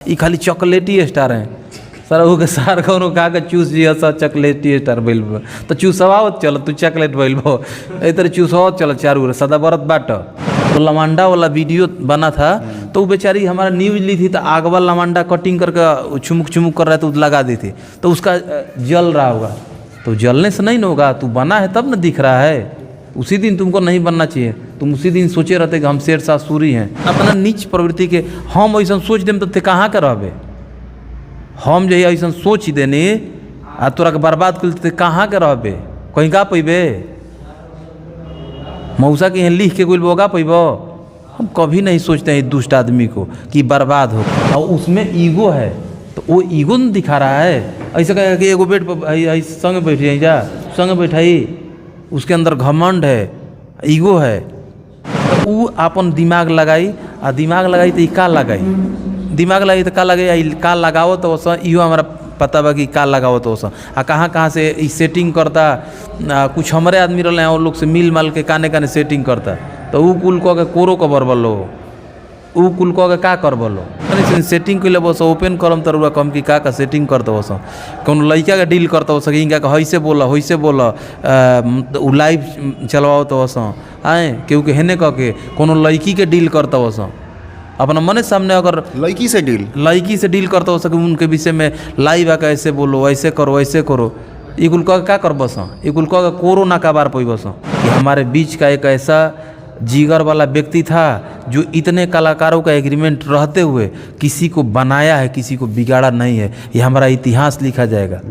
ये खाली चॉकलेटी स्टार हैं सर वो के सार कौनो कहा के चूस जी सर चॉकलेटी स्टार भइल बा तो चूसवावत चल तू चॉकलेट भइल बा ए तरह चूसवावत चल चारू सदा बरत बाट। तो लमांडा वाला वीडियो बना था तो वो बेचारी हमारा न्यूज ली थी तो आग वाला लमांडा कटिंग करके चुमुक चुमुक कर रहा था तो लगा दी थी तो उसका जल रहा होगा। तो जलने से नहीं ना होगा, तू बना है तब ना दिख रहा है। उसी दिन तुमको नहीं बनना चाहिए, तुम उसी दिन सोचे रहते कि हम शेर शाह सूरी हैं। अपना नीच प्रवृत्ति के हम ऐसा सोच देम तो कहाँ के रहबे। हम जो ऐसा सोच देने आ तोरा के बर्बाद कर कहाँ के रहबे, कहीं का पैबे। मौसा के यहाँ लिख के कोई बोगा पैब। हम कभी नहीं सोचते हैं दुष्ट आदमी को कि बर्बाद हो, और उसमें ईगो है तो वो ईगो न दिखा रहा है। ऐसा कहेगा कि एगो बेड पर संग बैठी जा संग बैठाई, उसके अंदर घमंड है, ईगो है। तो वो अपन दिमाग लगाई आ दिमाग लगाई तो का लगाई, दिमाग लगाई तो का लगे का लगाओ तो वैसा इहो हमारा पता बा कि का लगाओ तो वैसा आ कहाँ से ई सेटिंग करता। कुछ हमारे आदमी रहे हैं और लोग से मिल माल के काने काने सेटिंग करता। तो वो कुल कह के कोरो कबर बलो, वो कुल कह के का कर बलो सेटिंग के लिए बस ओपन करम तरुआ कम की का सेटिंग करते बस कौन लड़का के डील करते बस इनका वैसे बोला वो लाइव चलवाओ तो बस आए केहू के हेने कह के कोनो लड़की के डील करते बस अपना मने सामने अगर लड़की से डील करते हो सके उनके विषय में लाइव आकर ऐसे बोलो ऐसे करो ये कुल कह क्या कर बस ये कुल कह कोरो ना काबार पई बस कि हमारे बीच का एक ऐसा जिगर वाला व्यक्ति था जो इतने कलाकारों का एग्रीमेंट रहते हुए किसी को बनाया है, किसी को बिगाड़ा नहीं है। ये हमारा इतिहास लिखा जाएगा।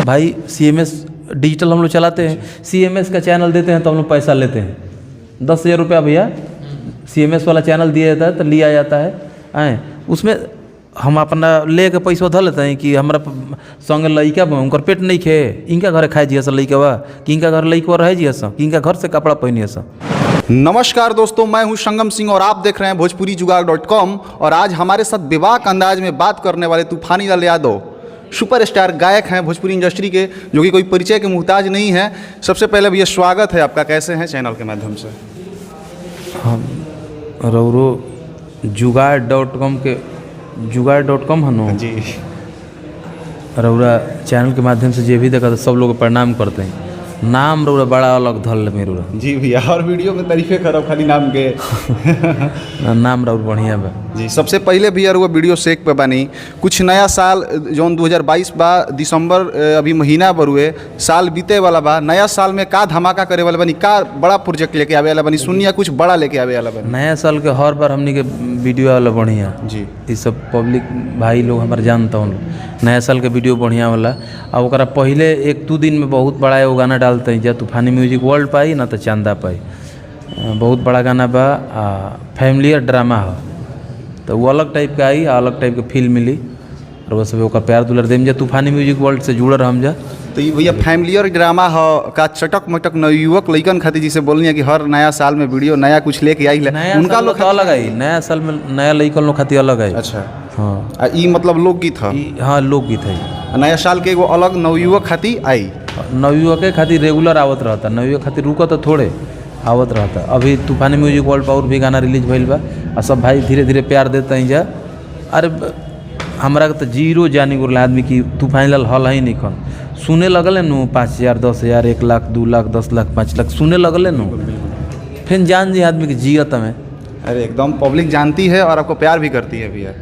भाई CMS डिजिटल हम लोग चलाते हैं, CMS का चैनल देते हैं तो हम लोग पैसा लेते हैं 10,000 रुपया भैया CMS वाला चैनल दिया जाता है तो लिया जाता है आए उसमें हम अपना ले के पैसा धर लेते हैं कि हमारा संग लड़का उनकर पेट नहीं खे इनका घर खाए जिया लड़का कि इनका घर लड़का रहे जिया कि इनका घर से कपड़ा पहनिए सा। नमस्कार दोस्तों, मैं हूं संगम सिंह और आप देख रहे हैं भोजपुरीजुगाड़.com। और आज हमारे साथ बेबाक अंदाज में बात करने वाले तूफानी लाल यादव सुपरस्टार गायक हैं भोजपुरी इंडस्ट्री के, जो कि कोई परिचय के मुहताज नहीं है। सबसे पहले भैया स्वागत है आपका, कैसे हैं चैनल के माध्यम से? हम रौरो जुगाड़.com है नो जी, रौरा चैनल के माध्यम से जो भी देखा तो सब लोग प्रणाम करते हैं। नाम रौरा बड़ा अलग धल मेरू जी भैया, और वीडियो में तारीफे करब खाली नाम के नाम रौर बढ़िया बा जी। सबसे पहले भैया वो वीडियो शेक पे बानी कुछ नया साल जौन 2022 बा दिसंबर अभी महीना बरुए साल बीते वाला बा। नया साल में का धमाका करे वाला बनी, का बड़ा प्रोजेक्ट लेके आवे वाला बनी, सुनिया कुछ बड़ा लेके आवे वाला बनी? नया साल के हर बार हमनी के वीडियो वाला बढ़िया जी, ये सब पब्लिक भाई लोग हमारे जानता हूँ। नया साल के वीडियो बढ़िया वाला और ओकरा पहले 1-2 दिन में बहुत बड़ा एगो गाना डालते हैं, जब तूफानी म्यूजिक वर्ल्ड पाई ना तो चांदा पाई। बहुत बड़ा गाना बा, फैमिली ड्रामा हो तो वो अलग टाइप का आई, अलग टाइप के फील मिली और वो सब ओकर प्यार दुलर देम जा तूफानी म्यूजिक वर्ल्ड से जुड़ल हम जा। तो ये भैया फैमिलियर ड्रामा हो का चटक मटक नवयुवक लइकन खातिर जिसे बोलनी है कि हर नया साल में वीडियो नया कुछ लेके आई उनका लोग अलग आई। नया साल में नया लइकन लोग खातिर अलग आई। अच्छा हाँ, ई मतलब लोकगीत है? हाँ लोकगीत है। नया साल के एगो अलग नवयुवक खातिर आई, नवयुवक के खातिर रेगुलर आवत रहता, नवयुवक खातिर रुका तो थोड़े आवत रहता। अभी तूफानी म्यूजिक वर्ल्ड पर और भी गाना रिलीज भइल बा और सब भाई धीरे धीरे प्यार देते हैं जा। अरे हमरा के तो जीरो जानी गुरल आदमी की तूफानी लाल हल ही नहीं खन सुने लगल नु 5,000 10,000 1 लाख 2 लाख 10 लाख 5 लाख सुने लगल नु फिर जान जी आदमी की जियत में। अरे एकदम पब्लिक जानती है और आपको प्यार भी करती है भैया।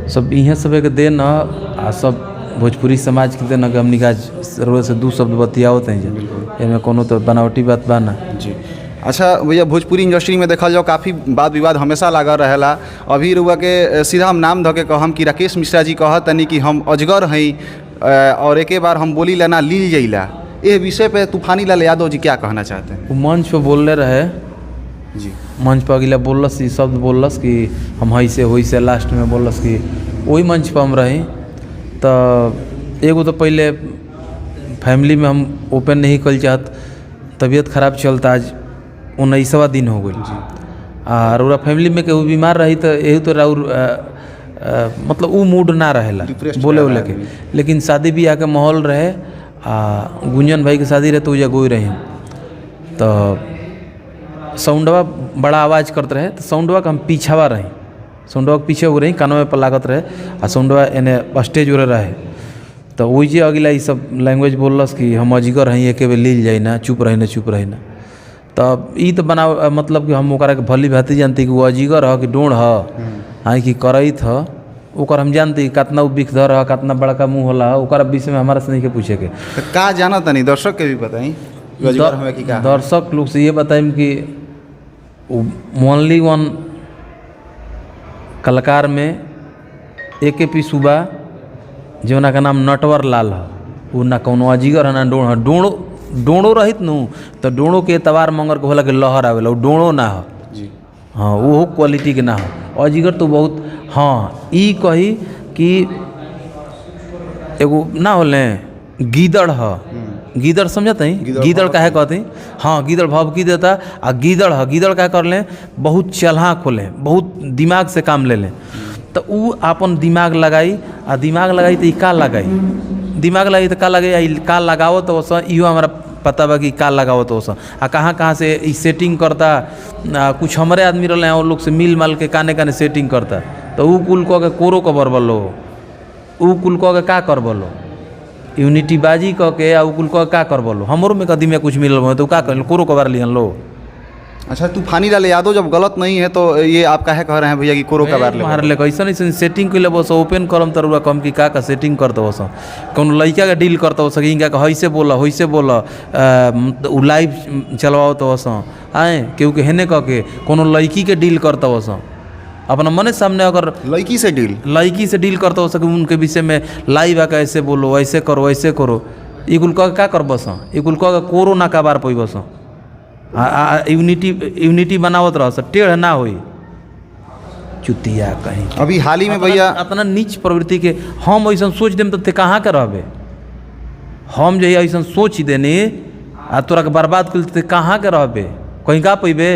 सब इहे सब के देन आ सब भोजपुरी समाज के देन कि हमनी का जरूरत से 2 शब्द बतियावत हैं जी, एमे कोनो तो बनावटी बात बा ना जी। अच्छा भैया, भोजपुरी इंडस्ट्री में देखा जाओ काफ़ी वाद विवाद हमेशा लगा रहेला। अभी रुआ के सीधा हम नाम धके कहम कि राकेश मिश्रा जी कहत तनी कि हम अजगर हई और एक बार हम बोली लेना लील जइला। ये विषय पे तूफानी लाल यादव जी क्या कहना चाहते हैं? वो मंच पे बोलले रहे जी, मंच पर अगला बोलस ये शब्द बोलस कि हम ऐसे वैसे, लास्ट में बोलस कि वही मंच पर हम रही। तो एगो तो पहले फैमिली में हम ओपन नहीं कर चाहत, तबीयत खराब चलता, आज 19वां दिन हो गई और रौरा फैमिली में केहू बीमार रही तो यही तो राउर मतलब वो मूड ना रहेला बोले बोले के। लेकिन शादी ब्याह के माहौल रहे, गुंजन भाई की शादी रहे तो उजा गोई रही तो साउंडवा बड़ा आवाज़ करते रहे तो साउंडवा का हम पीछावा रही सोंडवा के पीछे हो रही कानवे पर लागत रहे आ सोंडवा एने स्टेज उड़े रहे। तो वही जे अगला ये सब लैंग्वेज बोलस कि हम अजिगर हैं एक बेर लील जाए ना, चुप रही ना। तब ई तो बना मतलब कि हम ओकरा के भली भांति जानती कि वो अजिगर ह कि डोड़ हाँ कि करैत ह, ओकर हम जानती कितना वो बिखधर है, कितना बड़का मुँह होला, ओकरा विषय में हमारा से नहीं के पूछे के। तो का जाना तनी दर्शक के भी बताई दर्शक लोग से ये बताइम कि ओनली वन कलाकार में AKP सूबा जौना का नाम नटवर लाल है, वो ना कोनो अजिगर है ना डोड़ है। डोड़ो रहित नू तो डोड़ो के एतवार मंगर के होला के लहर आवेला, वो डोड़ो ना है जी। हाँ वो क्वालिटी के ना है। अजिगर तो बहुत हाँ ई कही कि एगो ना होले गीदड़ है, गीदड़ समझत है गीदड़ काहे कहते हाँ गीदड़ भाव की देता आ गीदड़ है, गीदड़ क्या कर लें बहुत चलाक होले, बहुत दिमाग से काम ले लें। तो ऊ अपन दिमाग लगाई आ दिमाग लगाई तो का लगाई, दिमाग लगाई तो का लगाई, का लगाओ तो वैसा इहो हमारा पता बा कि का लगाओ तो वैसा आ कहाँ से ई सेटिंग करता। कुछ हमारे आदमी रहे और लोग से मिल माल के काने सेटिंग करता। तो ऊ कुल कह के कोरो कबर बलो, ऊ कुल कह के का कर बलो यूनिटी बाजी कह के आ ऊ कुल कह का कर बलो हमरो में कदी में कुछ मिलल तो का कर कोरो कबर लिहन लो। अच्छा तूफानी लाल यादव जब गलत नहीं है तो ये आप काहे कह रहे हैं भैया कि कोरो का बार मार ले ऐसा सेटिंग के लिए बस ओपन करम तरुआ कम की का सेटिंग करते बस कौन लड़का का डील करते बस इनका वैसे बोला उ लाइव चलवाओ तो बस आए क्योंकि हेने कह के कोनो लड़की के डील करते बस अपना मने सामने अगर लड़की से डील करते हो सके उनके विषय में लाइव आकर ऐसे बोलो ऐसे करो ये कुल कह क्या कर बस ये कुल कह कोरो ना का बार पई बस यूनिटी बनावत रह टेढ़ ना होई चुतिया कहीं। अभी हाल ही में भैया अपना नीच प्रवृत्ति के हम ऐसा सोच देम तो कहाँ के रहबे, हम जो ऐसा सोच देने आ तोरा के बर्बाद कर कहाँ के रहबे, कहीं का पैबे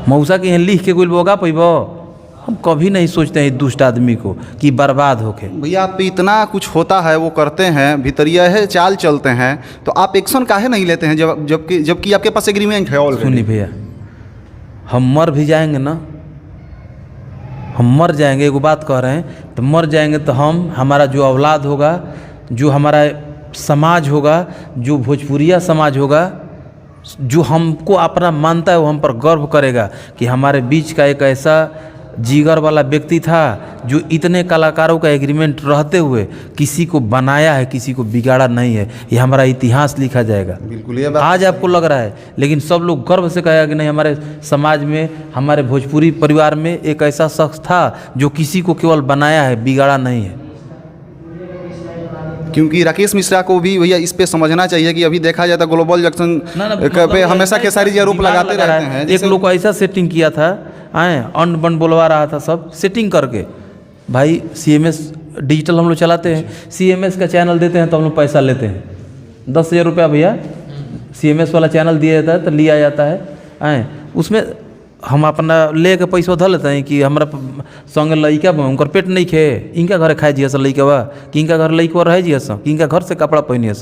मौसा के यहाँ लिख के गोल बोगा पैबो। हम कभी नहीं सोचते हैं दुष्ट आदमी को कि बर्बाद होके। भैया आप पे इतना कुछ होता है वो करते हैं भितरिया है चाल चलते हैं तो आप एक्शन काहे नहीं लेते हैं जबकि आपके पास एग्रीमेंट है ऑलरेडी। सुनिए भैया हम मर भी जाएंगे ना, हम मर जाएंगे एगो बात कह रहे हैं तो मर जाएंगे तो हम हमारा जो औलाद होगा, जो हमारा समाज होगा, जो भोजपुरिया समाज होगा, जो हमको अपना मानता है वो हम पर गर्व करेगा कि हमारे बीच का एक ऐसा जिगर वाला व्यक्ति था जो इतने कलाकारों का एग्रीमेंट रहते हुए किसी को बनाया है, किसी को बिगाड़ा नहीं है। ये हमारा इतिहास लिखा जाएगा। बिल्कुल ये बात आज आपको लग रहा है लेकिन सब लोग गर्व से कहेगा कि नहीं हमारे समाज में, हमारे भोजपुरी परिवार में एक ऐसा शख्स था जो किसी को केवल बनाया है, बिगाड़ा नहीं है। क्योंकि राकेश मिश्रा को भी भैया इस पे समझना चाहिए कि अभी देखा जाता ग्लोबल जंक्शन पे हमेशा खेसारी जी आरोप लगाते रहते हैं। एक लोग को ऐसा सेटिंग किया था आए अन बन बोलवा रहा था सब सेटिंग करके। भाई CMS डिजिटल हम लोग चलाते हैं, CMS का चैनल देते हैं तो हम लोग पैसा लेते हैं 10,000 रुपया भैया CMS वाला चैनल दिया जाता है तो लिया जाता है आए उसमें हम अपना ले के पैसा धर लेते हैं कि हमारा संग लड़का उनकर पेट नहीं खे इनका घर खाए जिया लड़का कि इनका घर लड़का रहे जिया कि इनका घर से कपड़ा पहनिए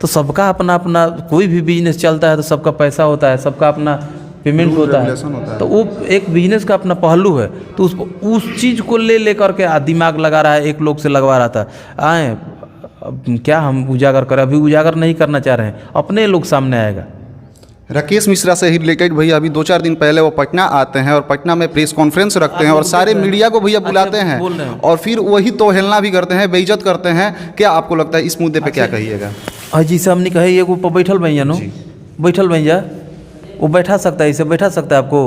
तो सबका अपना अपना कोई भी बिजनेस चलता है तो सबका पैसा होता है, सबका अपना पेमेंट होता है। तो वो एक बिजनेस का अपना पहलू है तो उस चीज़ को ले करके दिमाग लगा रहा है, एक लोग से लगवा रहा था आए क्या हम उजागर करें, अभी उजागर नहीं करना चाह रहे हैं, अपने लोग सामने आएगा। राकेश मिश्रा से ही रिलेटेड भैया अभी 2-4 दिन पहले वो पटना आते हैं और पटना में प्रेस कॉन्फ्रेंस रखते हैं और सारे मीडिया को भैया बुलाते हैं और फिर वही तोहेलना भी करते हैं, बेइज्जत करते हैं। क्या आपको लगता है इस मुद्दे पे क्या कहिएगा? जी से हमने कहे एगो बैठल भैया नो बैठल भैया वो बैठा सकता है, इसे बैठा सकता है आपको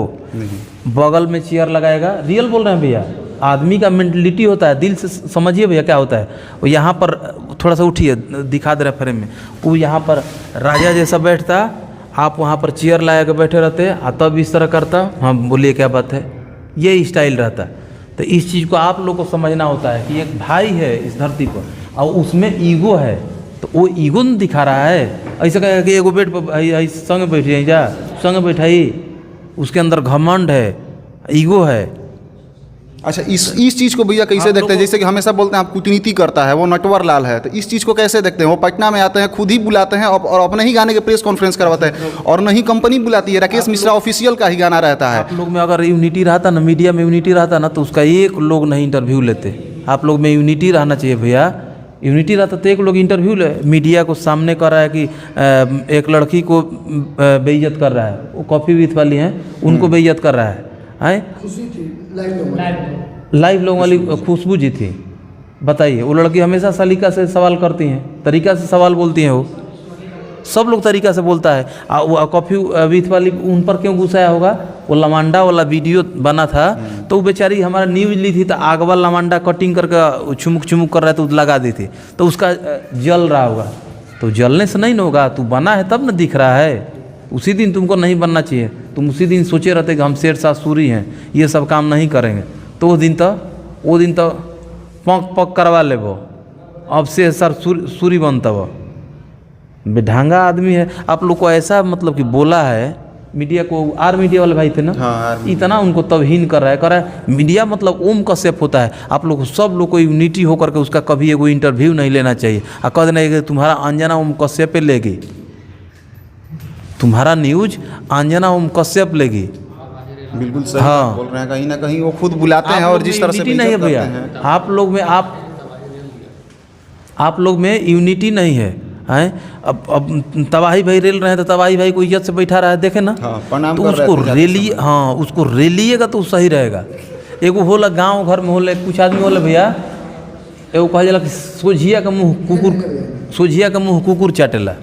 बगल में चेयर लगाएगा। रियल बोल रहे हैं भैया, आदमी का मेंटलिटी होता है, दिल से समझिए भैया क्या होता है। वो यहाँ पर थोड़ा सा उठिए दिखा दे रहे फ्रेम में, वो यहाँ पर राजा जैसा बैठता, आप वहाँ पर चेयर लगा के बैठे रहते तब इस तरह करता, हाँ बोलिए क्या बात है, ये स्टाइल रहता। तो इस चीज़ को आप लोग को समझना होता है कि एक भाई है इस धरती पर और उसमें ईगो है तो वो ईगो न दिखा रहा है। ऐसा कहेगा कि एगो बेड पर संग बैठिए जा संग बैठाई, उसके अंदर घमंड है, ईगो है। अच्छा, इस चीज़ को भैया कैसे देखते हैं? जैसे कि हमेशा बोलते हैं आप कूटनीति करता है वो नटवर लाल है, तो इस चीज़ को कैसे देखते हैं? वो पटना में आते हैं, खुद ही बुलाते हैं और अपने ही गाने के प्रेस कॉन्फ्रेंस करवाते हैं, और नहीं कंपनी बुलाती है, राकेश मिश्रा ऑफिशियल का ही गाना रहता है। आप लोग में अगर यूनिटी रहता ना, मीडिया में यूनिटी रहता ना, तो उसका एक लोग नहीं इंटरव्यू लेते। आप लोग में यूनिटी रहना चाहिए भैया, यूनिटी रहता तो एक लोग इंटरव्यू ले। मीडिया को सामने कर रहा है कि एक लड़की को बेइज्जत कर रहा है, वो कॉफ़ी विथ वाली हैं, उनको बेइज्जत कर रहा है। लाइव लोगों वाली खुशबू जी थी, बताइए। वो लड़की हमेशा सलीका से सवाल करती हैं, तरीका से सवाल बोलती हैं, वो सब लोग तरीका से बोलता है। वो कॉफ़ी विथ वाली उन पर क्यों गुस्साया होगा? वो लमांडा वाला वीडियो बना था, तो वो बेचारी हमारा न्यूज़ ली थी, तो आग वाला लमांडा कटिंग करके चुमुक चुमुक कर रहा है, तो लगा दी थी, तो उसका जल रहा होगा। तो जलने से नहीं ना होगा, तू बना है तब ना दिख रहा है। उसी दिन तुमको नहीं बनना चाहिए, तुम उसी दिन सोचे रहते कि हम शेरशाह सूरी हैं, ये सब काम नहीं करेंगे, तो वो दिन तो पक पक करवा ले वो, अब से सर सूरी बनता वो। बेढंगा आदमी है। आप लोग को ऐसा मतलब कि बोला है मीडिया को, आर मीडिया वाले भाई थे ना, हाँ, इतना उनको तौहीन कर रहा है मीडिया मतलब ओम कश्यप होता है। आप लोग सब लोग को यूनिटी होकर के उसका कभी एगो इंटरव्यू नहीं लेना चाहिए और कह देना कि तुम्हारा अंजना ओम कश्यप पे लेगी, तुम्हारा न्यूज अंजना ओम कश्यप लेगी। बिल्कुल सही बात बोल रहे हैं, कहीं ना कहीं वो खुद बुलाते हैं और जिस तरह से नहीं है भैया, आप लोग में यूनिटी नहीं है। अब तबाही भाई रेल रहे हैं, तो तबाही भाई को इज्जत से बैठा रहा है, देखे ना, प्रणाम तो कर उसको रहे रेली, हाँ उसको रेलिएगा तो सही रहेगा। एगो होला गांव घर में होले, कुछ आदमी होले भैया, एगो कहा जाला कि सोझिया का मुँह कुकुर चाटेला।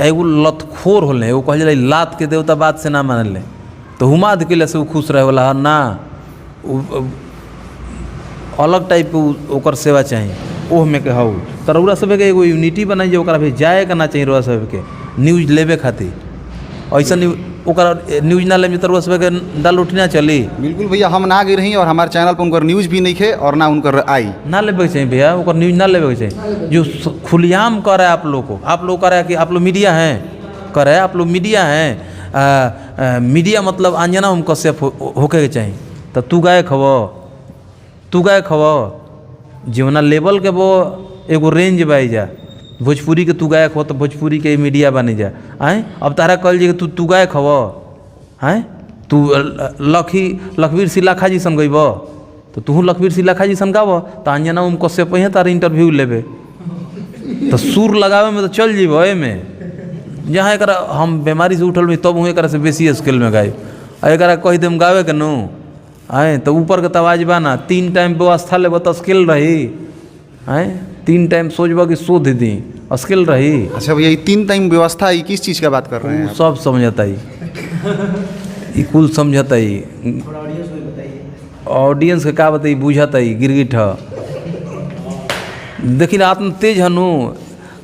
एगो लतखोर होले, एगो कहा जाला लात के देवता बात से ना मानले, तो हुमाद के से वो खुश रहे वाला ना, अलग टाइप के ओकर सेवा चाहिए। ओह में के हाउ तरौरा सब के एगो यूनिटी बनाई जे ओकरा भी जाए का ना चाहिए रउआ सब के न्यूज लेवे खातिर। ऐसा ओकरा न्यूज ना लेवे तरौरा सब के डाल उठना चली। बिल्कुल भैया, हम ना गए रही और हमारे चैनल पर उनकर न्यूज भी नहीं खे और ना उनकर आई। ना लेवे के चाहिए भैया, ओकर न्यूज ना लेवे के चाहिए। जो खुलेआम कर रहा है आप लोग को, आप लोग कर रहा है कि आप लोग मीडिया हैं, कर रहे हैं आप लोग मीडिया हैं। मीडिया मतलब अंजना ओम कश्यप होके के चाहिए। तो तू गायक हव जीवना लेवल के वो एगो रेंज बाई जा, भोजपुरी के तू गायक हो तो भोजपुरी के मीडिया बने जा। अब तारा कहल जी कि तू गायक हव, तू लखवीर सिलाखा जी सन गईब, तो तू लखवीर सिलाखा जी सन गाव, तो अंजना ओम कश्यप ही तारा इंटरव्यू लेबे, तो सुर लगावे में तो चल जीब। में जहाँ एक हम बीमारी से उठल में तब हूँ एक से बेसी स्केल में गाय, एक कही देम गावे के नू तो ऊपर के तवाज बाना 3 टाइम व्यवस्था लेब तो स्केल रही। 3 टाइम सोचब कि शोध दी स्केल रही। अच्छा भैया, 3 टाइम व्यवस्था है, किस चीज़ का बात कर रहे हैं? सब समझता ही कुल समझता ही, ऑडियंस के का बताई बुझता ही गिरगिट है। देखिन आत्म तेज है नू,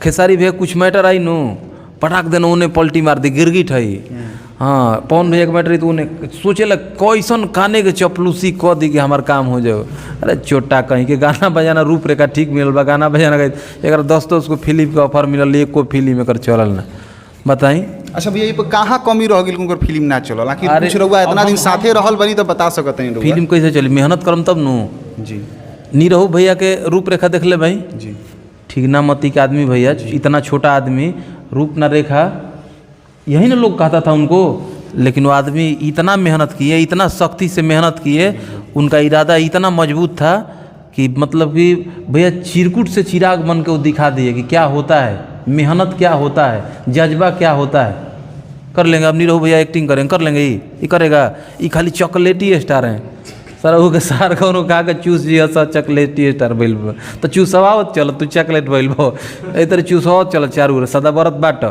खेसारी भैया कुछ मैटर आई नू पटाक देना उन्हें पलटी मार दी, गिरगिट है। हाँ पवन भैया के मैटर तो उन्हें सोचे लग कैसन काने के चपलूसी कह दी कि हमार काम हो जाओ। अरे चोटा कहीं के गाना बजाना रूपरेखा ठीक मिलल बा, गाना बजाना गई एक 10 को फिल्म के ऑफर मिलल, एक को फिल्म एक चलल ना, बताई। अच्छा भैया, ये कहाँ कमी रह गई उनकर फिल्म ना चलल? आखिर कुछ रहुआ इतना दिन साथे रहल बनी तो बता सकते हैं। फिल्म कैसे चली? मेहनत करम तब नू जी। नीरहू भैया के रूपरेखा देख ले भाई जी, ठीक ना मती के आदमी भैया, इतना छोटा आदमी, रूप ना रेखा, यही ना लोग कहता था उनको। लेकिन वो आदमी इतना मेहनत किए, इतना सख्ती से मेहनत किए, उनका इरादा इतना मजबूत था कि मतलब कि भैया चिरकुट से चिराग बन के वो दिखा दिए कि क्या होता है मेहनत, क्या होता है जज्बा, क्या होता है। कर लेंगे अब नीरहू भैया एक्टिंग करेंगे, कर लेंगे, ये करेगा, ये खाली चॉकलेटी स्टार हैं सर। वो के सार कौन कहा के चूस जी सर चॉकलेटी स्टार बैल तो चूसवाओ चल, तू चॉकलेट बैल भो इधर चूसवाओ चल, चारू सदा बरत बाट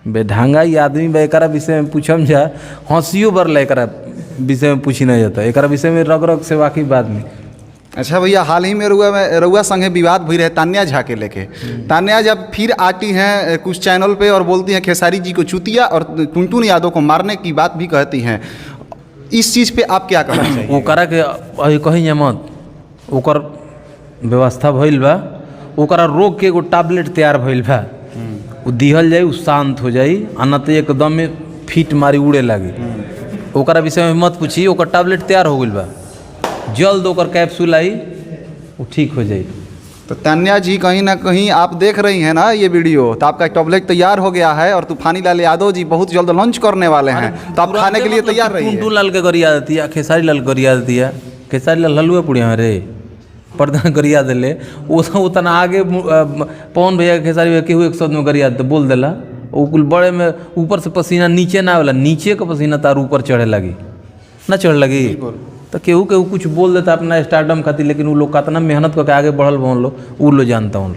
बेढंगा ये आदमी बा। एक विषय में पूछम जा हंसियो बर एक विषय में पूछी नहीं जाता, एक विषय में रग रग से वाकई बात नहीं। अच्छा भैया, हाल ही में रउआ संगे विवाद हुई रहे तान्या झा के लेके। तान्या जब फिर आती हैं कुछ चैनल पे और बोलती हैं खेसारी जी को चूतिया और टुनटुन यादव को मारने की बात भी कहती हैं, इस चीज़ पे आप क्या कहना चाहिए? वो करा के अभी कहीं मत, ओकर व्यवस्था भइल बा, ओकरा रोग के एगो टैबलेट तैयार भइल बा, वो दिहल जाए, वो शांत हो जाई, आना तो एकदम में फिट मारी उड़े लगी। ओकरा विषय में मत पूछी, ओकर टैबलेट तैयार हो गइल बा। जल्द ओकर कैप्सूल आई वो ठीक हो जाई। तो तान्या जी कहीं ना कहीं आप देख रही हैं ना ये वीडियो, तो आपका टॉबलेट तैयार हो गया है और तूफानी लाल यादव जी बहुत जल्द लॉन्च करने वाले हैं, तो आप खाने के लिए तैयार रहिए। टुनटुन लाल के गरिया देती है, खेसारी लाल गरिया देती है, खेसारी लाल हलुआ पुड़िया में रे प्रधान गरिया दिले उतना आगे पवन भैया खेसारी भैया केहू 100 में गरिया तो बोल देला वो कुल बड़े में ऊपर से पसीना नीचे ना आवेला, नीचे का पसीना तार ऊपर चढ़े लगी ना चढ़ लगी तो केहू केहू कुछ बोल देता अपना स्टारडम खातिर, लेकिन वो लोग कितना मेहनत करके आगे बढ़ल बोल लो वो लोग जानता हूँ।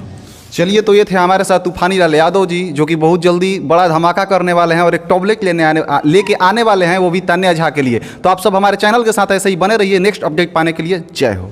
चलिए, तो ये थे हमारे साथ तूफानी लाल यादव जी जो कि बहुत जल्दी बड़ा धमाका करने वाले हैं और एक टॉबलेट लेके आने वाले हैं, वो भी तान्या झा के लिए। तो आप सब हमारे चैनल के साथ ऐसे ही बने रहिए नेक्स्ट अपडेट पाने के लिए। जय हो।